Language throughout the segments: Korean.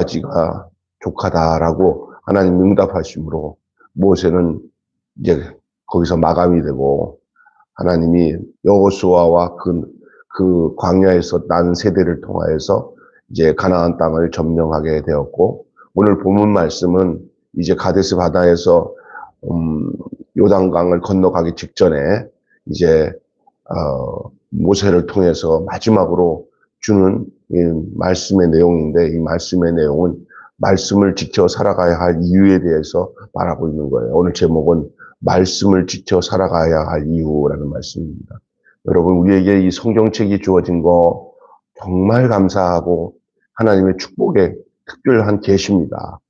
가지가 족하다라고 하나님 응답하심으로 모세는 이제 거기서 마감이 되고 하나님이 여호수아와 그 광야에서 난 세대를 통하여서 이제 가나안 땅을 점령하게 되었고 오늘 본문 말씀은 이제 가데스 바다에서 요단강을 건너가기 직전에 이제 모세를 통해서 마지막으로 주는 이 말씀의 내용인데 이 말씀의 내용은 말씀을 지켜 살아가야 할 이유에 대해서 말하고 있는 거예요. 오늘 제목은 말씀을 지켜 살아가야 할 이유라는 말씀입니다. 여러분 우리에게 이 성경책이 주어진 거 정말 감사하고 하나님의 축복의 특별한 계시입니다.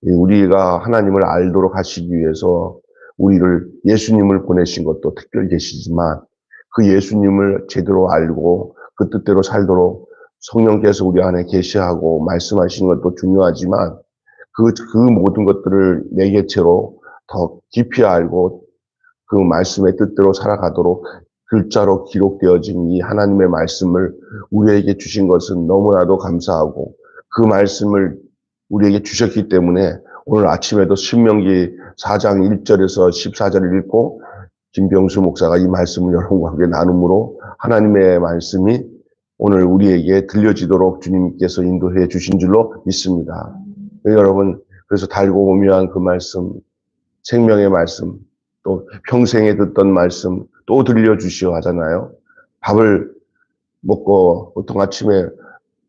우리가 하나님을 알도록 하시기 위해서 우리를 예수님을 보내신 것도 특별 계시지만 그 예수님을 제대로 알고 그 뜻대로 살도록 성령께서 우리 안에 계시하고 말씀하시는 것도 중요하지만 그 모든 것들을 매개체로 더 깊이 알고 그 말씀의 뜻대로 살아가도록 글자로 기록되어진 이 하나님의 말씀을 우리에게 주신 것은 너무나도 감사하고 그 말씀을 우리에게 주셨기 때문에 오늘 아침에도 신명기 4장 1절에서 14절을 읽고 김병수 목사가 이 말씀을 여러분과 함께 나눔으로 하나님의 말씀이 오늘 우리에게 들려지도록 주님께서 인도해 주신 줄로 믿습니다. 여러분 그래서 달고 오묘한 그 말씀, 생명의 말씀, 또 평생에 듣던 말씀 또 들려주시오 하잖아요. 밥을 먹고 보통 아침에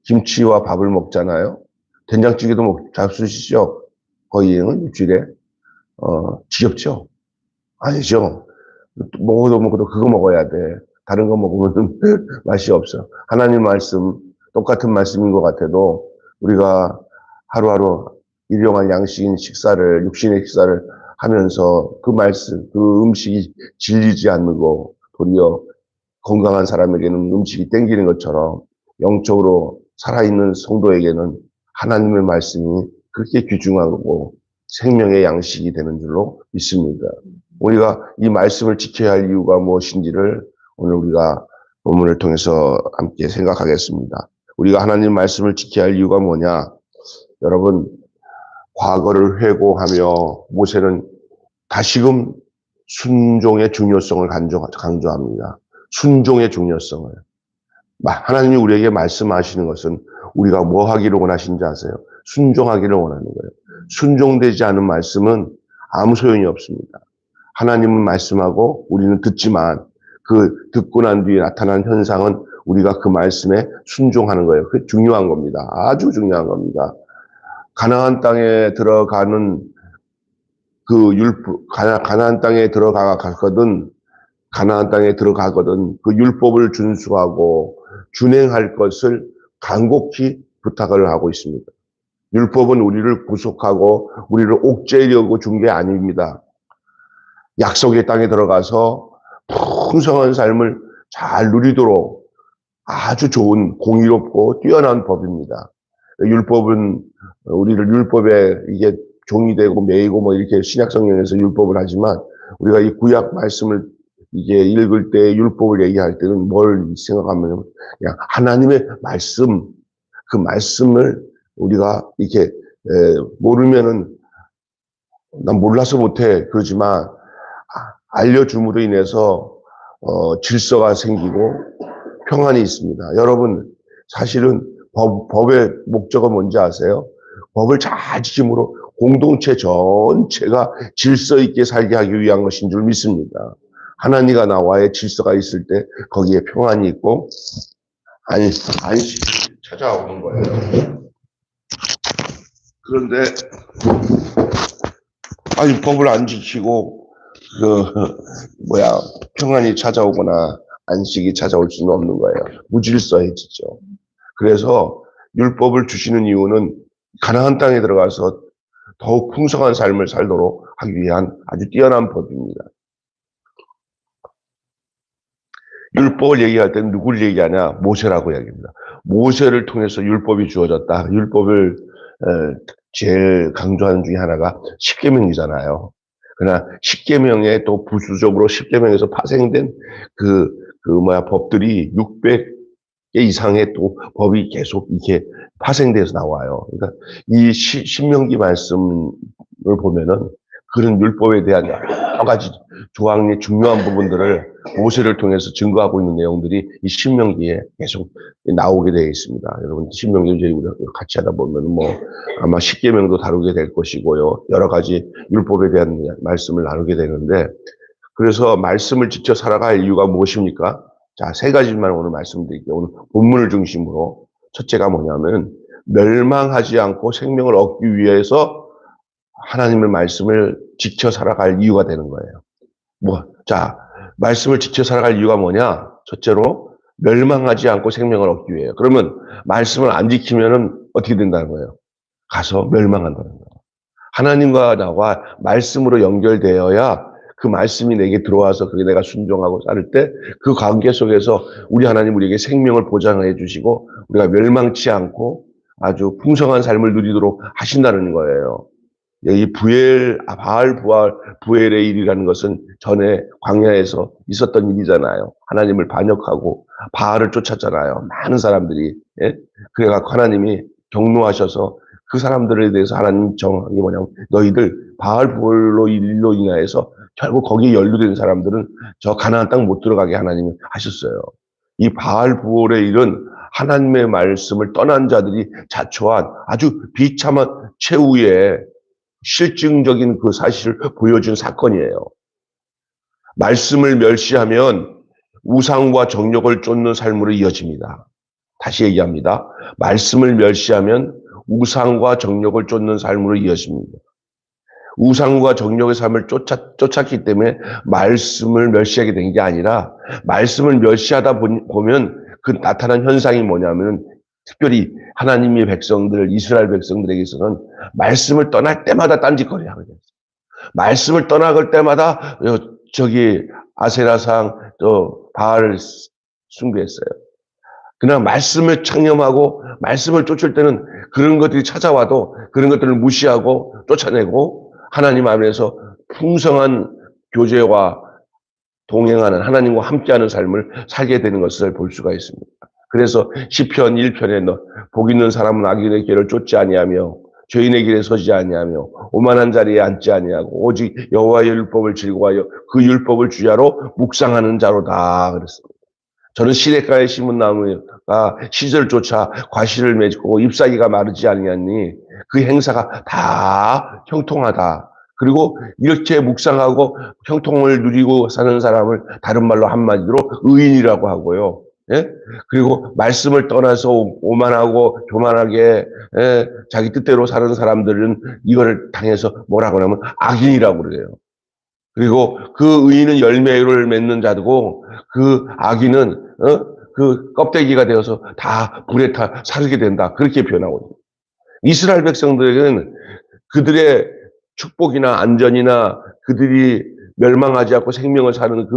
김치와 밥을 먹잖아요. 된장찌개도 잡수시죠? 거의 일주일에. 지겹죠? 아니죠. 먹어도 그거 먹어야 돼. 다른 거 먹으면 맛이 없어. 하나님 말씀, 똑같은 말씀인 것 같아도 우리가 하루하루 일용할 양식인 식사를, 육신의 식사를 하면서 그 말씀, 그 음식이 질리지 않는 거, 도리어 건강한 사람에게는 음식이 땡기는 것처럼 영적으로 살아있는 성도에게는 하나님의 말씀이 그렇게 귀중하고 생명의 양식이 되는 줄로 믿습니다. 우리가 이 말씀을 지켜야 할 이유가 무엇인지를 오늘 우리가 본문을 통해서 함께 생각하겠습니다. 우리가 하나님 말씀을 지켜야 할 이유가 뭐냐? 여러분, 과거를 회고하며 모세는 다시금 순종의 중요성을 강조합니다. 순종의 중요성을. 하나님이 우리에게 말씀하시는 것은 우리가 뭐 하기를 원하시는지 아세요? 순종하기를 원하는 거예요. 순종되지 않은 말씀은 아무 소용이 없습니다. 하나님은 말씀하고 우리는 듣지만 그 듣고 난 뒤에 나타난 현상은 우리가 그 말씀에 순종하는 거예요. 그게 중요한 겁니다. 아주 중요한 겁니다. 가나안 땅에 들어가는 가나안 땅에 들어가거든 그 율법을 준수하고 준행할 것을 간곡히 부탁을 하고 있습니다. 율법은 우리를 구속하고 우리를 옥죄려고 준 게 아닙니다. 약속의 땅에 들어가서 풍성한 삶을 잘 누리도록 아주 좋은 공의롭고 뛰어난 법입니다. 율법은 우리를 율법에 이게 종이 되고 매이고 뭐 이렇게 신약성경에서 율법을 하지만 우리가 이 구약 말씀을 이게 읽을 때 율법을 얘기할 때는 뭘 생각하면 그냥 하나님의 말씀, 그 말씀을 우리가 이렇게 모르면은 난 몰라서 못해 그러지만 알려줌으로 인해서 질서가 생기고 평안이 있습니다. 여러분 사실은 법의 목적은 뭔지 아세요? 법을 잘 지킴으로 공동체 전체가 질서 있게 살게 하기 위한 것인 줄 믿습니다. 하나님과 나와의 질서가 있을 때 거기에 평안이 있고 안식이 찾아오는 거예요. 그런데 법을 안 지키고 평안이 찾아오거나 안식이 찾아올 수는 없는 거예요. 무질서해지죠. 그래서 율법을 주시는 이유는 가나안 땅에 들어가서 더욱 풍성한 삶을 살도록 하기 위한 아주 뛰어난 법입니다. 율법을 얘기할 때는 누구를 얘기하냐? 모세라고 얘기합니다. 모세를 통해서 율법이 주어졌다. 율법을 제일 강조하는 중에 하나가 십계명이잖아요. 그러나 십계명에 또 부수적으로 십계명에서 파생된 법들이 이상의 또 법이 계속 이렇게 파생돼서 나와요. 그러니까 이 신명기 말씀을 보면은 그런 율법에 대한 여러 가지 조항의 중요한 부분들을 모세를 통해서 증거하고 있는 내용들이 이 신명기에 계속 나오게 되어 있습니다. 여러분, 신명기 이제 우리가 같이 하다 보면 뭐 아마 십계명도 다루게 될 것이고요. 여러 가지 율법에 대한 말씀을 나누게 되는데, 그래서 말씀을 지켜 살아갈 이유가 무엇입니까? 자, 세 가지만 오늘 말씀드릴게요. 오늘 본문을 중심으로. 첫째가 뭐냐면, 멸망하지 않고 생명을 얻기 위해서 하나님의 말씀을 지켜 살아갈 이유가 되는 거예요. 자, 말씀을 지켜 살아갈 이유가 뭐냐? 첫째로, 멸망하지 않고 생명을 얻기 위해요. 그러면 말씀을 안 지키면은 어떻게 된다는 거예요? 가서 멸망한다는 거예요. 하나님과 나와 말씀으로 연결되어야 그 말씀이 내게 들어와서 그게 내가 순종하고 살 때 그 관계 속에서 우리 하나님 우리에게 생명을 보장해 주시고 우리가 멸망치 않고 아주 풍성한 삶을 누리도록 하신다는 거예요. 이 바알 부엘의 일이라는 것은 전에 광야에서 있었던 일이잖아요. 하나님을 반역하고 바알을 쫓았잖아요. 많은 사람들이. 예? 그래갖고 하나님이 경노하셔서 그 사람들에 대해서 하나님 정하기 뭐냐면 너희들 바알 부엘로 일로 인하여서 결국 거기에 연루된 사람들은 저 가나안 땅 못 들어가게 하나님이 하셨어요. 이 바알 부엘의 일은 하나님의 말씀을 떠난 자들이 자초한 아주 비참한 최후의 실증적인 그 사실을 보여준 사건이에요. 말씀을 멸시하면 우상과 정욕을 쫓는 삶으로 이어집니다. 다시 얘기합니다. 말씀을 멸시하면 우상과 정욕을 쫓는 삶으로 이어집니다. 우상과 정욕의 삶을 쫓았기 때문에 말씀을 멸시하게 된 게 아니라 말씀을 멸시하다 보면 그 나타난 현상이 뭐냐면 특별히 하나님의 백성들, 이스라엘 백성들에게 있어서는 말씀을 떠날 때마다 딴짓거리 하게 됐어요. 말씀을 떠나갈 때마다 아세라상 또 바알을 숭배했어요. 그냥 말씀을 창념하고 말씀을 쫓을 때는 그런 것들이 찾아와도 그런 것들을 무시하고 쫓아내고 하나님 안에서 풍성한 교제와 동행하는 하나님과 함께하는 삶을 살게 되는 것을 볼 수가 있습니다. 그래서 시편 1편에 복 있는 사람은 악인의 길을 쫓지 아니하며 죄인의 길에 서지 아니하며 오만한 자리에 앉지 아니하고 오직 여호와의 율법을 즐거워하여 그 율법을 주야로 묵상하는 자로다 그랬습니다. 저는 시냇가에 심은 나무가 시절조차 과실을 맺고 잎사귀가 마르지 아니하니 그 행사가 다 형통하다. 그리고 이렇게 묵상하고 형통을 누리고 사는 사람을 다른 말로 한마디로 의인이라고 하고요. 예? 그리고 말씀을 떠나서 오만하고 교만하게 자기 뜻대로 사는 사람들은 이거를 당해서 뭐라고 하냐면 악인이라고 그래요. 그리고 그 의인은 열매를 맺는 자고 그 악인은 그 껍데기가 되어서 다 불에 타 사르게 된다. 그렇게 표현하거든요. 이스라엘 백성들에게는 그들의 축복이나 안전이나 그들이 멸망하지 않고 생명을 사는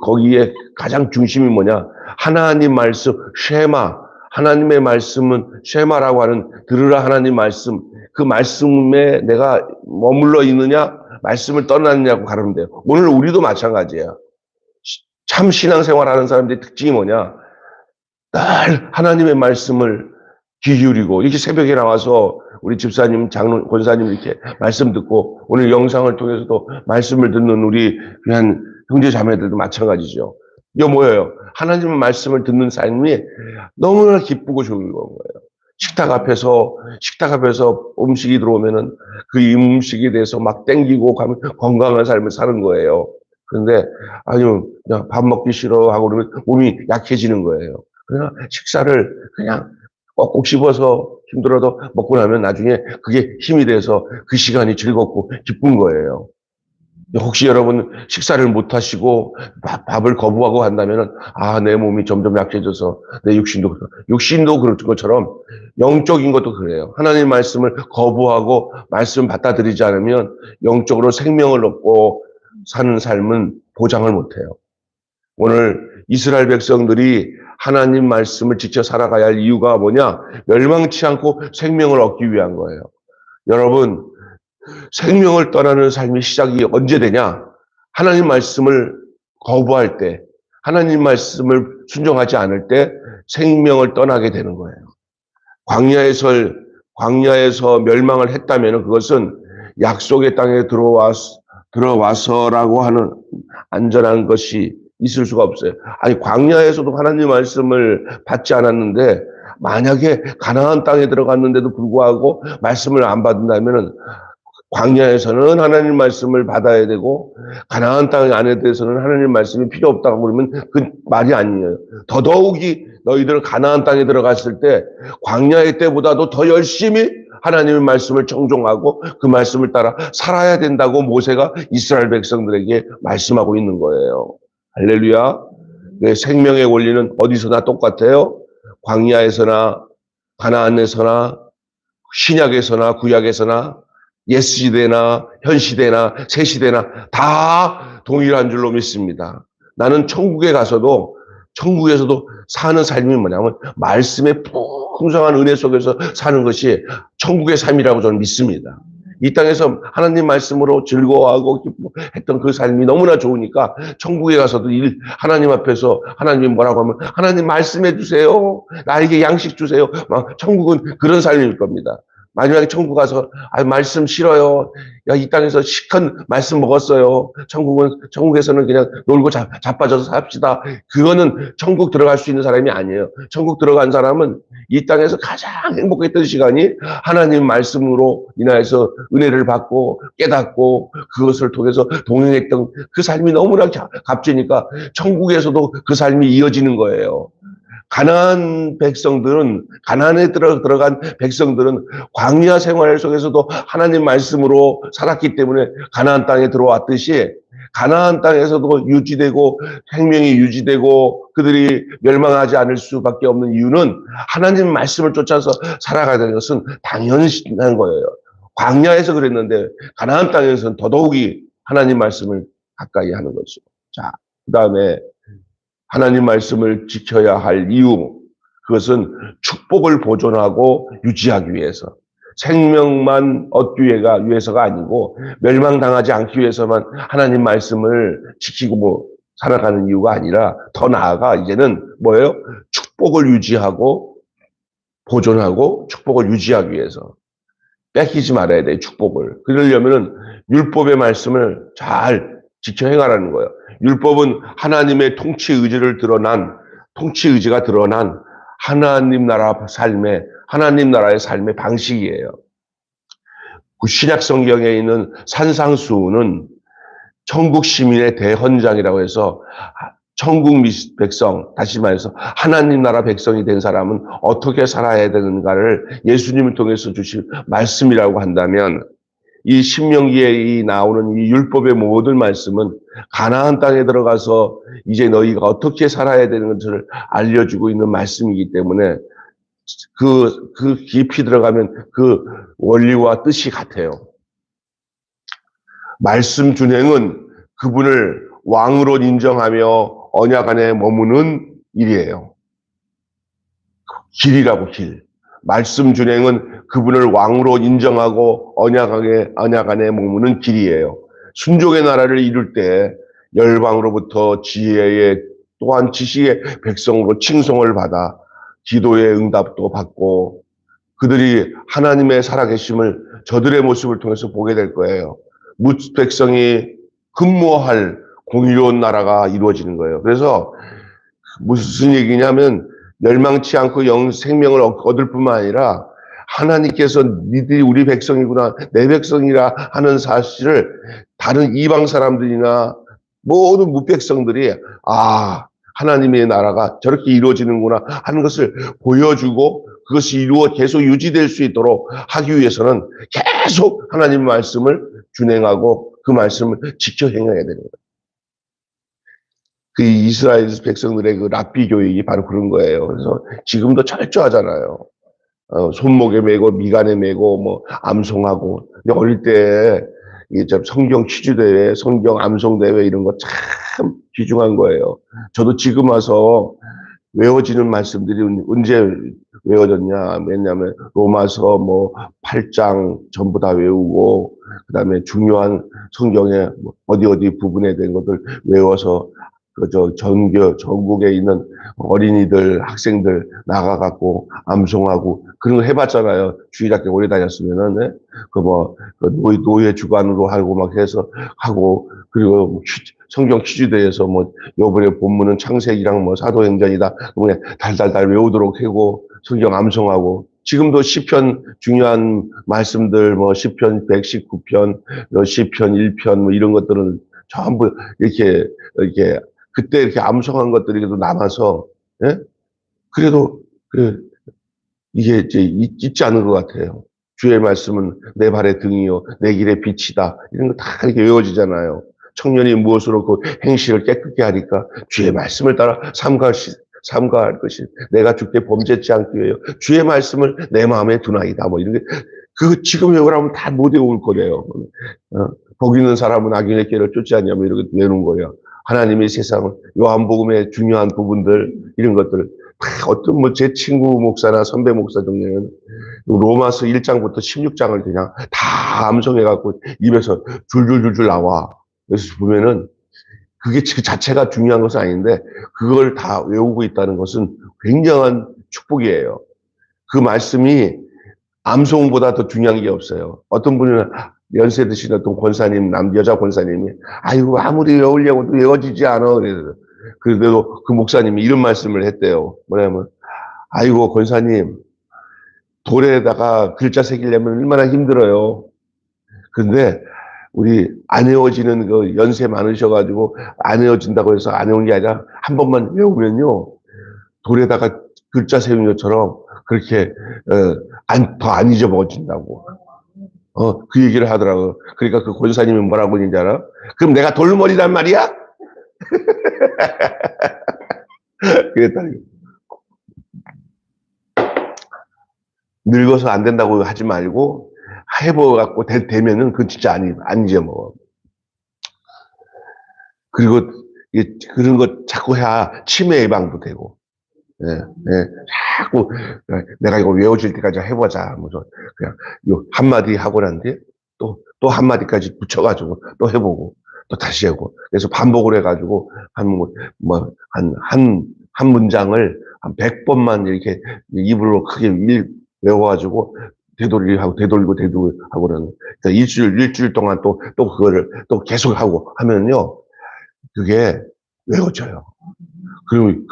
거기에 가장 중심이 뭐냐? 하나님 말씀, 쉐마. 하나님의 말씀은 쉐마라고 하는 들으라 하나님 말씀. 그 말씀에 내가 머물러 있느냐? 말씀을 떠났느냐고 가르는데요. 오늘 우리도 마찬가지예요. 참 신앙생활 하는 사람들의 특징이 뭐냐? 늘 하나님의 말씀을 귀 기울이고 이렇게 새벽에 나와서 우리 집사님, 장로, 권사님 이렇게 말씀 듣고 오늘 영상을 통해서도 말씀을 듣는 우리 귀한 형제 자매들도 마찬가지죠. 이거 뭐예요? 하나님의 말씀을 듣는 삶이 너무나 기쁘고 좋은 거예요. 식탁 앞에서 음식이 들어오면은 그 음식에 대해서 막 땡기고 가면 건강한 삶을 사는 거예요. 그런데 아니요, 밥 먹기 싫어하고 그러면 몸이 약해지는 거예요. 그냥 식사를 그냥 꼭꼭 씹어서 힘들어도 먹고 나면 나중에 그게 힘이 돼서 그 시간이 즐겁고 기쁜 거예요. 혹시 여러분 식사를 못 하시고 밥을 거부하고 한다면은 내 몸이 점점 약해져서 내 육신도 그런 것처럼 영적인 것도 그래요. 하나님 말씀을 거부하고 말씀 받아들이지 않으면 영적으로 생명을 얻고 사는 삶은 보장을 못 해요. 오늘 이스라엘 백성들이 하나님 말씀을 지켜 살아가야 할 이유가 뭐냐? 멸망치 않고 생명을 얻기 위한 거예요. 여러분, 생명을 떠나는 삶의 시작이 언제 되냐? 하나님 말씀을 거부할 때, 하나님 말씀을 순종하지 않을 때 생명을 떠나게 되는 거예요. 광야에서 멸망을 했다면 그것은 약속의 땅에 들어와서라고 하는 안전한 것이 있을 수가 없어요. 아니, 광야에서도 하나님 말씀을 받지 않았는데 만약에 가나안 땅에 들어갔는데도 불구하고 말씀을 안 받는다면은 광야에서는 하나님 말씀을 받아야 되고 가나안 땅 안에 대해서는 하나님 말씀이 필요 없다고 그러면 그 말이 아니에요. 더더욱이 너희들 가나안 땅에 들어갔을 때 광야의 때보다도 더 열심히 하나님의 말씀을 청종하고 그 말씀을 따라 살아야 된다고 모세가 이스라엘 백성들에게 말씀하고 있는 거예요. 할렐루야. 생명의 원리는 어디서나 똑같아요. 광야에서나 가나안에서나 신약에서나 구약에서나 옛시대나 현시대나 새시대나 다 동일한 줄로 믿습니다. 나는 천국에서도 사는 삶이 뭐냐면 말씀의 풍성한 은혜 속에서 사는 것이 천국의 삶이라고 저는 믿습니다. 이 땅에서 하나님 말씀으로 즐거워하고 기뻐했던 그 삶이 너무나 좋으니까 천국에 가서도 하나님 앞에서 하나님이 뭐라고 하면 하나님 말씀해 주세요. 나에게 양식 주세요. 천국은 그런 삶일 겁니다. 마지막에 천국 가서 말씀 싫어요. 야, 이 땅에서 시큰 말씀 먹었어요. 천국에서는 그냥 놀고 자빠져서 삽시다. 그거는 천국 들어갈 수 있는 사람이 아니에요. 천국 들어간 사람은 이 땅에서 가장 행복했던 시간이 하나님 말씀으로 인하여서 은혜를 받고 깨닫고 그것을 통해서 동행했던 그 삶이 너무나 값지니까 천국에서도 그 삶이 이어지는 거예요. 가나안에 들어간 백성들은 광야 생활 속에서도 하나님 말씀으로 살았기 때문에 가나안 땅에 들어왔듯이 가나안 땅에서도 유지되고 생명이 유지되고 그들이 멸망하지 않을 수밖에 없는 이유는 하나님 말씀을 쫓아서 살아가는 것은 당연한 거예요. 광야에서 그랬는데 가나안 땅에서는 더더욱이 하나님 말씀을 가까이 하는 것이죠. 자, 그 다음에 하나님 말씀을 지켜야 할 이유, 그것은 축복을 보존하고 유지하기 위해서, 생명만 얻기 위해서가 아니고 멸망당하지 않기 위해서만 하나님 말씀을 지키고 살아가는 이유가 아니라 더 나아가 이제는 뭐예요? 축복을 유지하고 보존하고 축복을 유지하기 위해서 뺏기지 말아야 돼, 축복을. 그러려면은 율법의 말씀을 잘 지켜 행하라는 거예요. 율법은 하나님의 통치 의지가 드러난 하나님 나라의 삶의 방식이에요. 그 신약 성경에 있는 산상수훈은 천국 시민의 대헌장이라고 해서 천국 백성, 다시 말해서 하나님 나라 백성이 된 사람은 어떻게 살아야 되는가를 예수님을 통해서 주신 말씀이라고 한다면 이 신명기에 나오는 이 율법의 모든 말씀은 가나안 땅에 들어가서 이제 너희가 어떻게 살아야 되는 것을 알려주고 있는 말씀이기 때문에 그 깊이 들어가면 그 원리와 뜻이 같아요. 말씀 준행은 그분을 왕으로 인정하며 언약 안에 머무는 일이에요. 길이라고 길. 말씀 준행은 그분을 왕으로 인정하고 언약 안에 머무는 길이에요. 순종의 나라를 이룰 때 열방으로부터 또한 지식의 백성으로 칭송을 받아 기도의 응답도 받고 그들이 하나님의 살아계심을 저들의 모습을 통해서 보게 될 거예요. 백성이 근무할 공의로운 나라가 이루어지는 거예요. 그래서 무슨 얘기냐면 멸망치 않고 생명을 얻을 뿐만 아니라 하나님께서 니들이 우리 백성이구나, 내 백성이라 하는 사실을 다른 이방 사람들이나 모든 무백성들이 하나님의 나라가 저렇게 이루어지는구나 하는 것을 보여주고 그것이 계속 유지될 수 있도록 하기 위해서는 계속 하나님 말씀을 준행하고 그 말씀을 지켜 행해야 되는 거예요. 그 이스라엘 백성들의 그 랍비 교육이 바로 그런 거예요. 그래서 지금도 철저하잖아요. 손목에 메고 미간에 메고 암송하고. 근데 어릴 때 이게 성경 퀴즈대회, 성경 암송대회 이런 거 참 귀중한 거예요. 저도 지금 와서 외워지는 말씀들이 언제 외워졌냐. 왜냐하면 로마서 8장 전부 다 외우고 그다음에 중요한 성경의 어디 부분에 대한 것들 외워서 전국에 있는 어린이들, 학생들 나가갖고 암송하고 그런 거 해봤잖아요. 주일학교 오래 다녔으면은, 네? 노예 주관으로 하고 막 해서 하고, 그리고 성경 퀴즈대에서 요번에 본문은 창세기랑 사도행전이다. 그냥 달달달 외우도록 하고, 성경 암송하고, 지금도 시편 중요한 말씀들, 시편 119편, 시편 1편, 이런 것들은 전부 이렇게 그때 이렇게 암송한 것들이 그래도 남아서, 예? 그래도, 이게 이제 잊지 않은 것 같아요. 주의 말씀은 내 발의 등이요, 내 길의 빛이다. 이런 거 다 이렇게 외워지잖아요. 청년이 무엇으로 그 행실을 깨끗게 하니까 주의 말씀을 따라 삼가할 것이 내가 주께 범죄치 않기 위하여 주의 말씀을 내 마음에 두나이다. 이런 게, 지금 외우라면 다 못 외울 거래요. 복 있는 사람은 악인의 길을 쫓지 않냐, 이렇게 외우는 거예요. 하나님의 세상을, 요한복음의 중요한 부분들, 이런 것들을, 어떤 제 친구 목사나 선배 목사 중에는 로마서 1장부터 16장을 그냥 다 암송해갖고 입에서 줄줄줄줄 나와. 그래서 보면은 그게 그 자체가 중요한 것은 아닌데 그걸 다 외우고 있다는 것은 굉장한 축복이에요. 그 말씀이 암송보다 더 중요한 게 없어요. 어떤 분은 연세 드신 어떤 권사님, 여자 권사님이, 아이고, 아무리 외우려고 외워지지 않아. 그래도 그 목사님이 이런 말씀을 했대요. 뭐냐면, 아이고, 권사님, 돌에다가 글자 새기려면 얼마나 힘들어요. 근데, 우리 안 외워지는 그 연세 많으셔가지고, 안 외워진다고 해서 안 외운 게 아니라, 한 번만 외우면요, 돌에다가 글자 세운 것처럼, 그렇게, 더 안 잊어먹어진다고. 그 얘기를 하더라고. 그러니까 그 권사님이 뭐라고 했는지 알아? 그럼 내가 돌머리란 말이야? 그랬다니. 늙어서 안 된다고 하지 말고, 해보갖고 되면은 그건 진짜 안 잊어먹어. 그리고, 그런 거 자꾸 해야 치매 예방도 되고. 예, 예, 자꾸 내가 이거 외워질 때까지 해보자. 그냥 한마디 하고 난 뒤에 또 한마디까지 붙여가지고 또 해보고 또 다시 하고. 그래서 반복을 해가지고 한 문장을 한 100번만 이렇게 입으로 크게 외워가지고 되돌리고 그러는. 그러니까 일주일 동안 또 그거를 또 계속 하고 하면요. 그게 외워져요. 그리고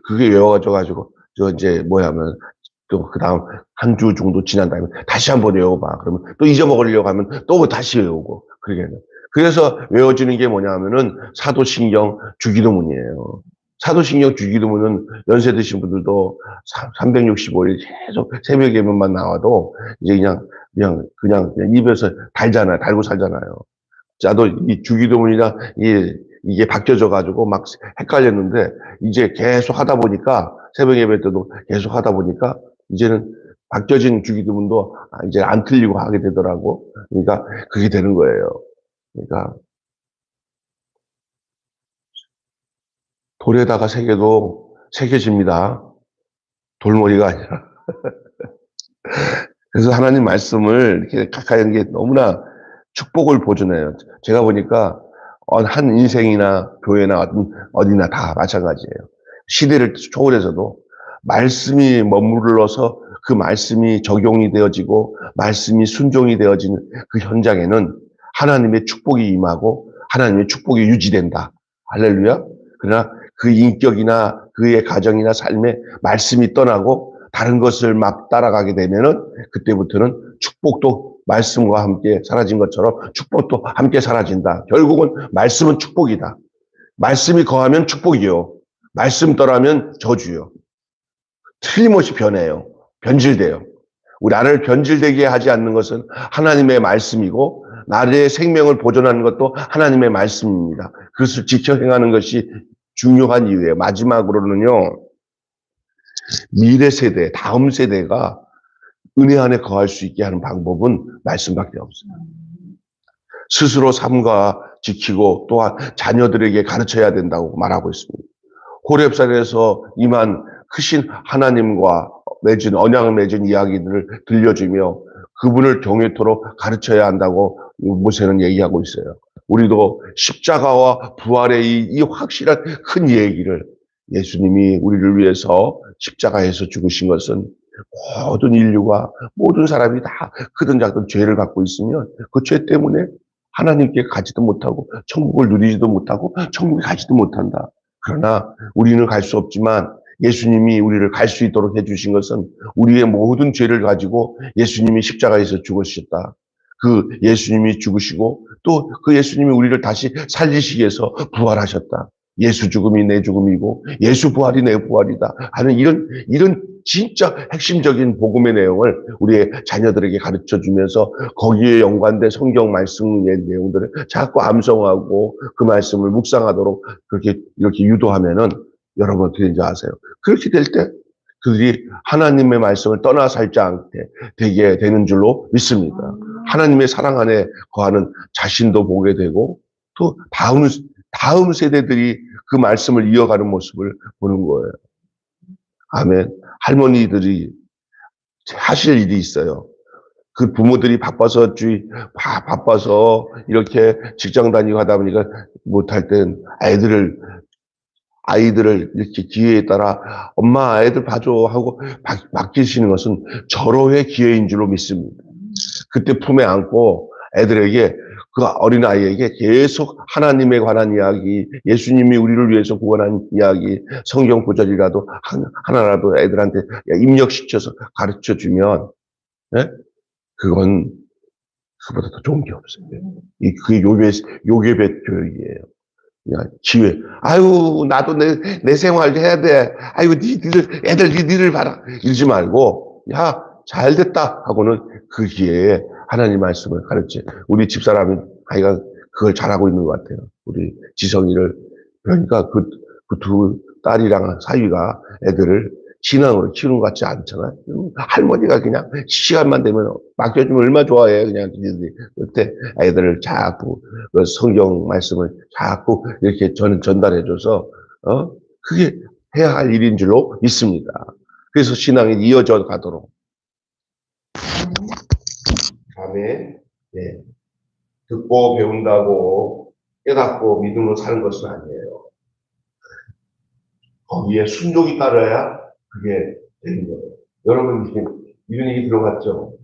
그게 외워져가지고, 또 그 다음 한 주 정도 지난 다음에 다시 한번 외워봐. 그러면 또 잊어먹으려고 하면 또 다시 외우고, 그러게는. 그래서 외워지는 게 뭐냐 하면은 사도신경 주기도문이에요. 사도신경 주기도문은 연세 드신 분들도 365일 계속 새벽 예배만 나와도 이제 그냥 입에서 달고 살잖아요. 나도 이 주기도문이나 이게 바뀌어져가지고 막 헷갈렸는데, 이제 계속 하다 보니까, 새벽 예배 때도 계속 하다 보니까, 이제는 바뀌어진 주기도문도 이제 안 틀리고 하게 되더라고. 그러니까 그게 되는 거예요. 그러니까, 돌에다가 새겨도 새겨집니다. 돌머리가 아니라. 그래서 하나님 말씀을 이렇게 가까이 하는 게 너무나 축복을 보존해요. 제가 보니까, 한 인생이나 교회나 어디나 다 마찬가지예요. 시대를 초월해서도 말씀이 머물러서 그 말씀이 적용이 되어지고 말씀이 순종이 되어지는 그 현장에는 하나님의 축복이 임하고 하나님의 축복이 유지된다. 할렐루야. 그러나 그 인격이나 그의 가정이나 삶에 말씀이 떠나고 다른 것을 막 따라가게 되면은 그때부터는 축복도 말씀과 함께 사라진 것처럼 축복도 함께 사라진다. 결국은 말씀은 축복이다. 말씀이 거하면 축복이요. 말씀 떠나면 저주요. 틀림없이 변해요. 변질돼요. 우리 나를 변질되게 하지 않는 것은 하나님의 말씀이고 나의 생명을 보존하는 것도 하나님의 말씀입니다. 그것을 지켜 행하는 것이 중요한 이유예요. 마지막으로는요. 미래 세대, 다음 세대가 은혜 안에 거할 수 있게 하는 방법은 말씀밖에 없어요. 스스로 삼가 지키고 또한 자녀들에게 가르쳐야 된다고 말하고 있습니다. 호렙산에서 임한 크신 하나님과 언약을 맺은 이야기들을 들려주며 그분을 경외토록 가르쳐야 한다고 모세는 얘기하고 있어요. 우리도 십자가와 부활의 이 확실한 큰 얘기를 예수님이 우리를 위해서 십자가에서 죽으신 것은 모든 인류가 모든 사람이 다 크든 작든 죄를 갖고 있으면 그 죄 때문에 하나님께 가지도 못하고 천국을 누리지도 못하고 천국에 가지도 못한다. 그러나 우리는 갈 수 없지만 예수님이 우리를 갈 수 있도록 해주신 것은 우리의 모든 죄를 가지고 예수님이 십자가에서 죽으셨다. 그 예수님이 죽으시고 또 그 예수님이 우리를 다시 살리시기 위해서 부활하셨다. 예수 죽음이 내 죽음이고 예수 부활이 내 부활이다 하는 이런 진짜 핵심적인 복음의 내용을 우리의 자녀들에게 가르쳐 주면서 거기에 연관된 성경 말씀의 내용들을 자꾸 암송하고 그 말씀을 묵상하도록 그렇게 이렇게 유도하면은 여러분 어떻게 되는지 아세요? 그렇게 될 때 그들이 하나님의 말씀을 떠나 살지 않게 되게 되는 줄로 믿습니다. 하나님의 사랑 안에 거하는 자신도 보게 되고 또 다음 세대들이 그 말씀을 이어가는 모습을 보는 거예요. 아멘. 할머니들이 하실 일이 있어요. 그 부모들이 바빠서 이렇게 직장 다니고 하다 보니까 못할 땐 아이들을 이렇게 기회에 따라 엄마 아이들 봐줘 하고 맡기시는 것은 절호의 기회인 줄로 믿습니다. 그때 품에 안고 애들에게 그 어린아이에게 계속 하나님에 관한 이야기, 예수님이 우리를 위해서 구원한 이야기, 성경 구절이라도 하나라도 애들한테 입력시켜서 가르쳐주면 네? 그건 그보다 더 좋은 게 없어요. 그게 요괴배 교육이에요. 그냥 기회. 아유, 나도 내 생활 해야 돼. 아유, 니들 봐라. 이러지 말고, 야, 잘 됐다. 하고는 그 기회에 하나님 말씀을 가르쳐. 우리 집사람이 아이가 그걸 잘하고 있는 것 같아요. 우리 지성이를. 그러니까 그 두 딸이랑 사위가 애들을 신앙으로 키우는 것 같지 않잖아요. 할머니가 그냥 시간만 되면 맡겨주면 얼마나 좋아해. 그냥 그때 애들을 자꾸 그 성경 말씀을 자꾸 이렇게 전달해줘서 그게 해야 할 일인 줄로 믿습니다. 그래서 신앙이 이어져 가도록. 아멘. 네. 듣고 배운다고 깨닫고 믿음으로 사는 것은 아니에요. 거기에 순종이 따라야 그게 되는 거예요. 여러분 이런 얘기 들어봤죠?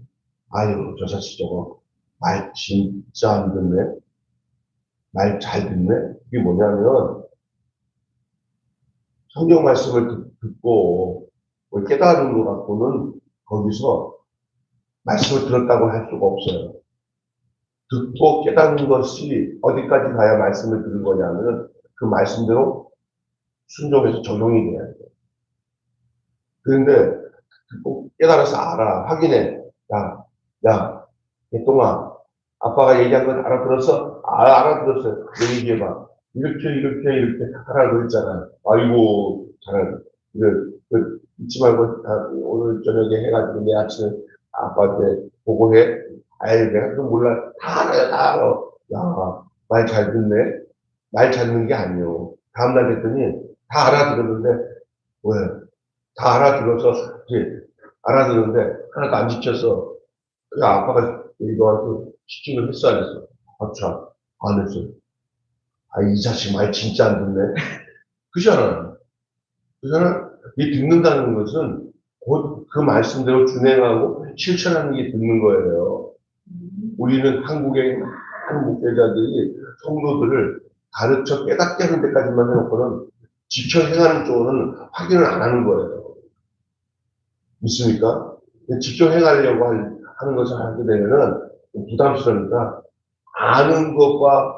아유, 저 자식 저거 말 진짜 안 듣네. 말 잘 듣네. 이게 뭐냐면 성경 말씀을 듣고 깨달은 것 갖고는 거기서 말씀을 들었다고 할 수가 없어요. 듣고 깨닫는 것이 어디까지 가야 말씀을 들은 거냐면 그 말씀대로 순종해서 적용이 돼야 돼요. 그런데 듣고 깨달아서 알아. 확인해. 야, 개똥아, 아빠가 얘기한 건 알아들었어? 알아들었어요. 너 얘기해봐. 이렇게 하라고 그랬잖아. 아이고, 잘하네. 잊지 말고 오늘 저녁에 해가지고 내 아침에 아빠한테 보고해. 아이, 내가 그건 몰라. 다 알아요, 다 알아. 야, 말 잘 듣네. 말 잘 듣는 게 아니요. 다음날 했더니 다 알아들었는데, 왜? 다 알아들어서, 알아들었는데, 하나도 안 지켰어. 그 아빠가 너한테 시키는 했어, 안 했어? 참, 안 했어. 이 자식 말 진짜 안 듣네. 그잖아. 이 듣는다는 것은 곧 그 말씀대로 준행하고 실천하는 게 듣는 거예요. 우리는 한국의 많은 목회자들이 성도들을 가르쳐 깨닫게 하는 데까지만 해놓고는 지켜 행하는 쪽으로는 확인을 안 하는 거예요. 믿습니까? 지켜 행하려고 하는 것을 하게 되면은 부담스러우니까 아는 것과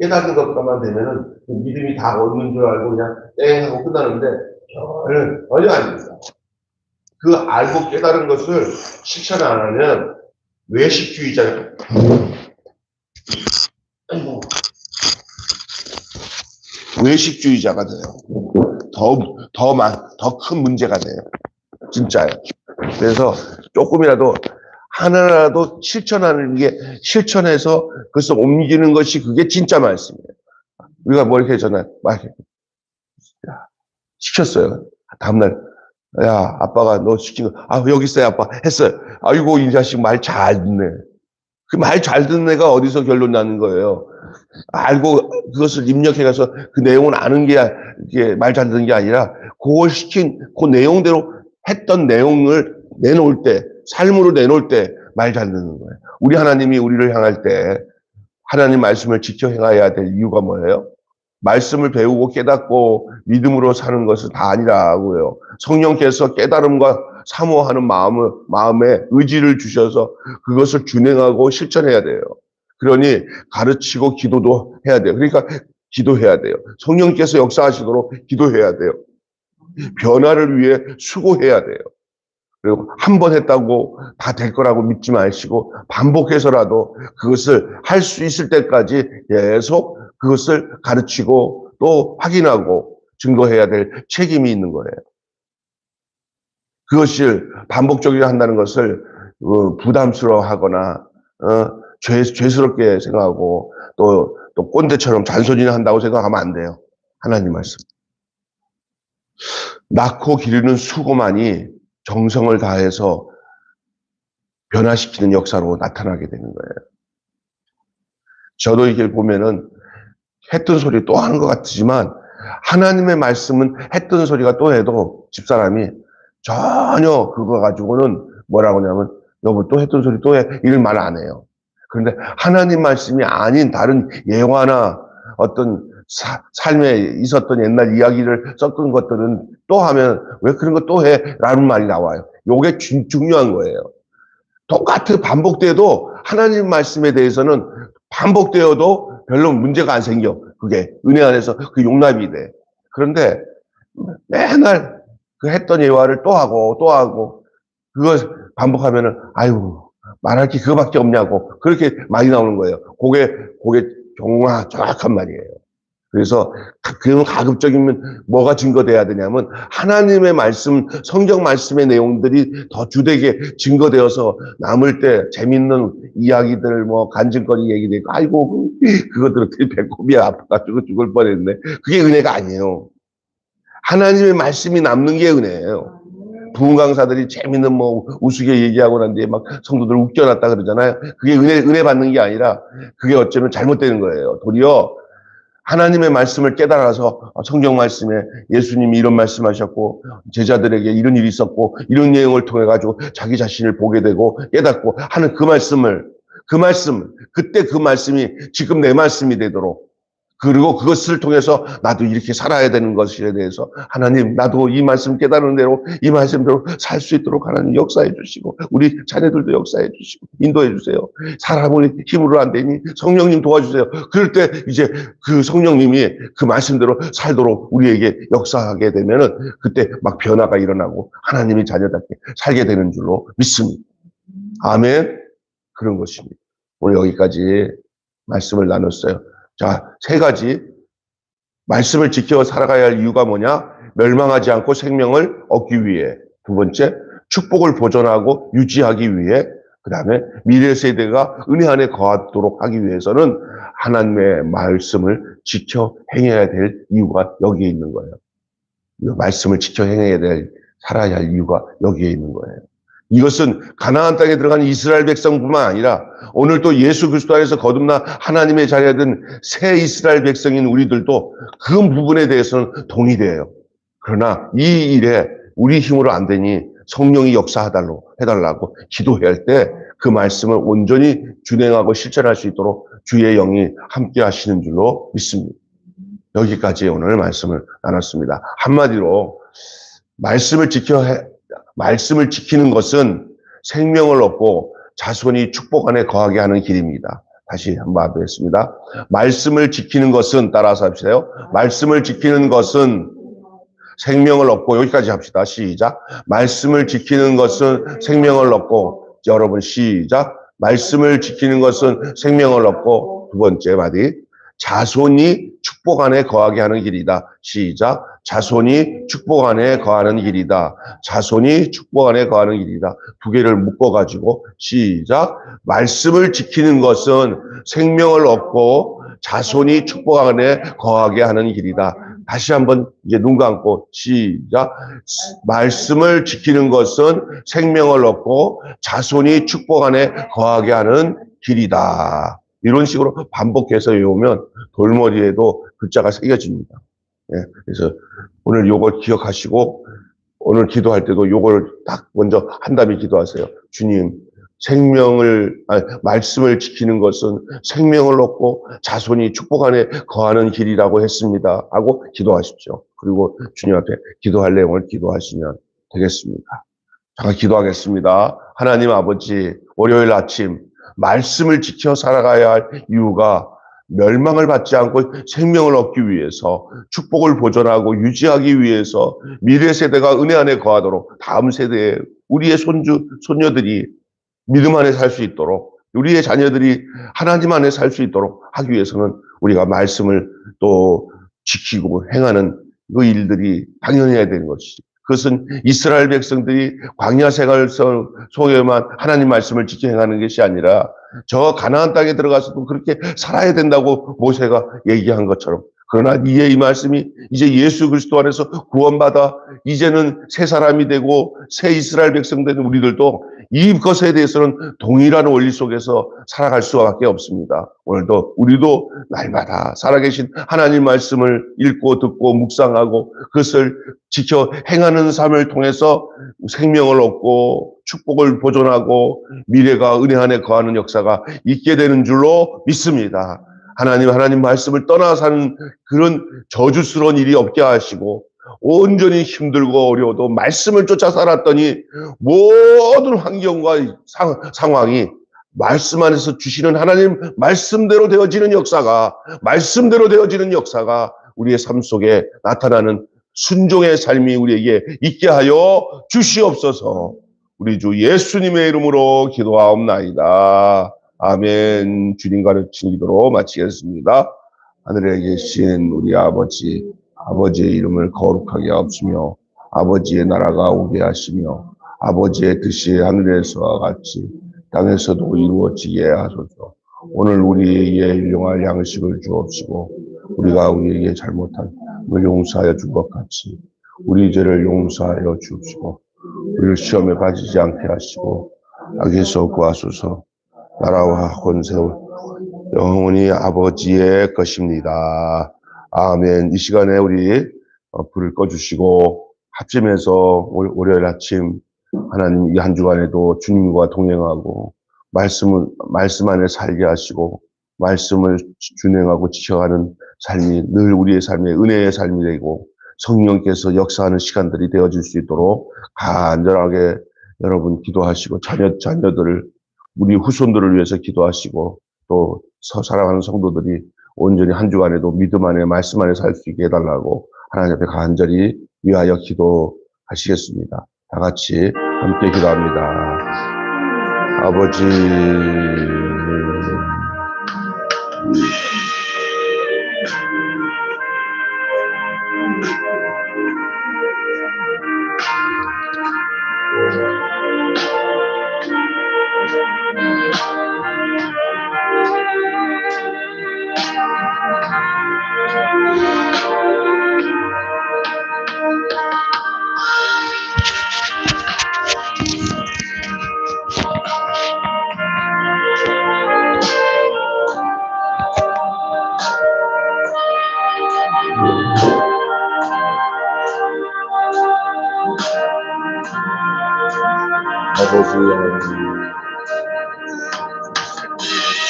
깨닫는 것과만 되면은 믿음이 다 얻는 줄 알고 그냥 땡 하고 끝나는데 전혀 아닙니다. 그 알고 깨달은 것을 실천 안 하면 외식주의자예요. 외식주의자가 돼요. 더 큰 문제가 돼요. 진짜요. 그래서 조금이라도 하나라도 실천해서 그것을 옮기는 것이 그게 진짜 말씀이에요. 우리가 뭐 이렇게 시켰어요. 다음날, 야, 아빠가 너 시킨 거, 여기 있어요, 아빠. 했어요. 아이고, 이 자식 말 잘 듣네. 그 말 잘 듣는 애가 어디서 결론 나는 거예요. 알고 그것을 입력해가서 그 내용을 아는 게 이게 말 잘 듣는 게 아니라 그걸 시킨 그 내용대로 했던 내용을 내놓을 때, 삶으로 내놓을 때 말 잘 듣는 거예요. 우리 하나님이 우리를 향할 때 하나님 말씀을 지켜 행해야 될 이유가 뭐예요? 말씀을 배우고 깨닫고 믿음으로 사는 것은 다 아니라고요. 성령께서 깨달음과 사모하는 마음에 의지를 주셔서 그것을 준행하고 실천해야 돼요. 그러니 가르치고 기도도 해야 돼요. 그러니까 기도해야 돼요. 성령께서 역사하시도록 기도해야 돼요. 변화를 위해 수고해야 돼요. 그리고 한 번 했다고 다 될 거라고 믿지 마시고 반복해서라도 그것을 할 수 있을 때까지 계속 그것을 가르치고 또 확인하고 증거해야 될 책임이 있는 거예요. 그것을 반복적으로 한다는 것을 부담스러워하거나 죄스럽게 생각하고 또 꼰대처럼 잔소리를 한다고 생각하면 안 돼요. 하나님 말씀. 낳고 기르는 수고만이 정성을 다해서 변화시키는 역사로 나타나게 되는 거예요. 저도 이게 보면은 했던 소리 또 하는 것 같지만 하나님의 말씀은 했던 소리가 또 해도 집사람이 전혀 그거 가지고는 뭐라고 하냐면 여보 또 했던 소리 또 해 이런 말 안 해요. 그런데 하나님 말씀이 아닌 다른 예화나 어떤 삶에 있었던 옛날 이야기를 섞은 것들은 또 하면 왜 그런 거 또 해? 라는 말이 나와요. 요게 중요한 거예요. 똑같이 반복돼도 하나님 말씀에 대해서는 반복되어도 별로 문제가 안 생겨. 그게 은혜 안에서 그 용납이 돼. 그런데 맨날 그 했던 예화를 또 하고 그거 반복하면은 아이고 말할 게 그거밖에 없냐고 그렇게 많이 나오는 거예요. 그게 정확한 말이에요. 그래서 그러면 가급적이면 뭐가 증거돼야 되냐면 하나님의 말씀, 성경 말씀의 내용들이 더 주되게 증거되어서 남을 때 재밌는 이야기들, 뭐 간증거리 얘기도 있고, 아이고 그것들은 배꼽이 아파가지고 죽을 뻔했네. 그게 은혜가 아니에요. 하나님의 말씀이 남는 게 은혜예요. 부흥 강사들이 재밌는 뭐 우스개 얘기하고 난 뒤에 막 성도들 웃겨놨다 그러잖아요. 그게 은혜 받는 게 아니라 그게 어쩌면 잘못되는 거예요. 도리어 하나님의 말씀을 깨달아서 성경 말씀에 예수님이 이런 말씀하셨고 제자들에게 이런 일이 있었고 이런 내용을 통해 가지고 자기 자신을 보게 되고 깨닫고 하는 그 말씀 그때 그 말씀이 지금 내 말씀이 되도록 그리고 그것을 통해서 나도 이렇게 살아야 되는 것에 대해서 하나님 나도 이 말씀 깨달은 대로 이 말씀대로 살 수 있도록 하나님 역사해 주시고 우리 자녀들도 역사해 주시고 인도해 주세요. 사람은 힘으로 안 되니 성령님 도와주세요. 그럴 때 이제 그 성령님이 그 말씀대로 살도록 우리에게 역사하게 되면은 그때 막 변화가 일어나고 하나님의 자녀답게 살게 되는 줄로 믿습니다. 아멘. 그런 것입니다. 오늘 여기까지 말씀을 나눴어요. 자, 세 가지 말씀을 지켜 살아가야 할 이유가 뭐냐? 멸망하지 않고 생명을 얻기 위해. 두 번째, 축복을 보존하고 유지하기 위해. 그 다음에 미래 세대가 은혜 안에 거하도록 하기 위해서는 하나님의 말씀을 지켜 행해야 될 이유가 여기에 있는 거예요. 이 말씀을 지켜 행해야 될, 살아야 할 이유가 여기에 있는 거예요. 이것은 가나안 땅에 들어간 이스라엘 백성뿐만 아니라 오늘 또 예수 그리스도 안에서 거듭나 하나님의 자녀에 든 새 이스라엘 백성인 우리들도 그 부분에 대해서는 동의돼요. 그러나 이 일에 우리 힘으로 안 되니 성령이 역사해달라고 기도해야 할 때 그 말씀을 온전히 준행하고 실천할 수 있도록 주의 영이 함께 하시는 줄로 믿습니다. 여기까지 오늘 말씀을 나눴습니다. 한마디로 말씀을 지키는 것은 생명을 얻고 자손이 축복 안에 거하게 하는 길입니다. 다시 한번 하겠습니다. 말씀을 지키는 것은 따라서 합시다. 말씀을 지키는 것은 생명을 얻고 여기까지 합시다. 시작. 말씀을 지키는 것은 생명을 얻고 여러분 시작. 말씀을 지키는 것은 생명을 얻고 두 번째 마디. 자손이 축복 안에 거하게 하는 길이다. 시작. 자손이 축복 안에 거하는 길이다. 자손이 축복 안에 거하는 길이다. 두 개를 묶어가지고 시작. 말씀을 지키는 것은 생명을 얻고 자손이 축복 안에 거하게 하는 길이다. 다시 한번 이제 눈 감고 시작. 말씀을 지키는 것은 생명을 얻고 자손이 축복 안에 거하게 하는 길이다. 이런 식으로 반복해서 외우면 돌머리에도 글자가 새겨집니다. 예, 그래서 오늘 요걸 기억하시고 오늘 기도할 때도 요걸 딱 먼저 한 다음에 기도하세요. 주님, 말씀을 지키는 것은 생명을 얻고 자손이 축복 안에 거하는 길이라고 했습니다. 하고 기도하십시오. 그리고 주님 앞에 기도할 내용을 기도하시면 되겠습니다. 잠깐 기도하겠습니다. 하나님 아버지, 월요일 아침 말씀을 지켜 살아가야 할 이유가 멸망을 받지 않고 생명을 얻기 위해서 축복을 보존하고 유지하기 위해서 미래 세대가 은혜 안에 거하도록 다음 세대에 우리의 손녀들이 믿음 안에 살 수 있도록 우리의 자녀들이 하나님 안에 살 수 있도록 하기 위해서는 우리가 말씀을 또 지키고 행하는 그 일들이 당연해야 되는 것이지. 그것은 이스라엘 백성들이 광야 생활 속에만 하나님 말씀을 지켜 행하는 것이 아니라 저 가나안 땅에 들어가서도 그렇게 살아야 된다고 모세가 얘기한 것처럼, 그러나 이에 이 말씀이 이제 예수 그리스도 안에서 구원받아 이제는 새 사람이 되고 새 이스라엘 백성 된 우리들도 이것에 대해서는 동일한 원리 속에서 살아갈 수밖에 없습니다. 오늘도 우리도 날마다 살아계신 하나님 말씀을 읽고 듣고 묵상하고 그것을 지켜 행하는 삶을 통해서 생명을 얻고 축복을 보존하고 미래가 은혜 안에 거하는 역사가 있게 되는 줄로 믿습니다. 하나님 말씀을 떠나 사는 그런 저주스러운 일이 없게 하시고 온전히 힘들고 어려워도 말씀을 쫓아 살았더니 모든 환경과 상황이 말씀 안에서 주시는 하나님 말씀대로 되어지는 역사가 우리의 삶 속에 나타나는 순종의 삶이 우리에게 있게 하여 주시옵소서. 우리 주 예수님의 이름으로 기도하옵나이다. 아멘. 주님 가르친 기도로 마치겠습니다. 하늘에 계신 우리 아버지의 이름을 거룩하게 하옵시며 아버지의 나라가 오게 하시며 아버지의 뜻이 하늘에서와 같이 땅에서도 이루어지게 하소서. 오늘 우리에게 일용할 양식을 주옵시고 우리가 우리에게 잘못한 걸 용서하여 준 것 같이 우리 죄를 용서하여 주옵시고 우리를 시험에 빠지지 않게 하시고 악에서 구하소서. 나라와 권세와 영원히 아버지의 것입니다. 아멘. 이 시간에 우리 불을 꺼주시고 합심해서 월요일 아침 하나님 이 한 주간에도 주님과 동행하고 말씀 안에 살게 하시고 말씀을 준행하고 지켜가는 삶이 늘 우리의 삶의 은혜의 삶이 되고 성령께서 역사하는 시간들이 되어질 수 있도록 간절하게 여러분 기도하시고 자녀들을 우리 후손들을 위해서 기도하시고 또 사랑하는 성도들이 온전히 한 주간에도 믿음 안에 말씀 안에 살 수 있게 해달라고 하나님 앞에 간절히 위하여 기도하시겠습니다. 다 같이 함께 기도합니다. 아버지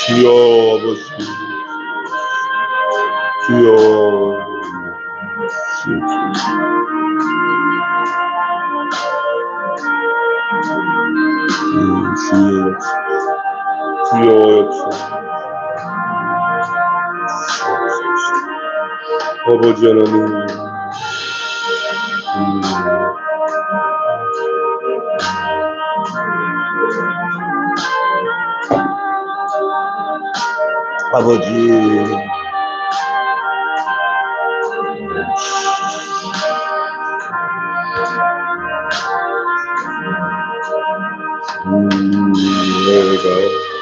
주여 아버지 주여 주여 역사 아버지 하나님 아버지 내가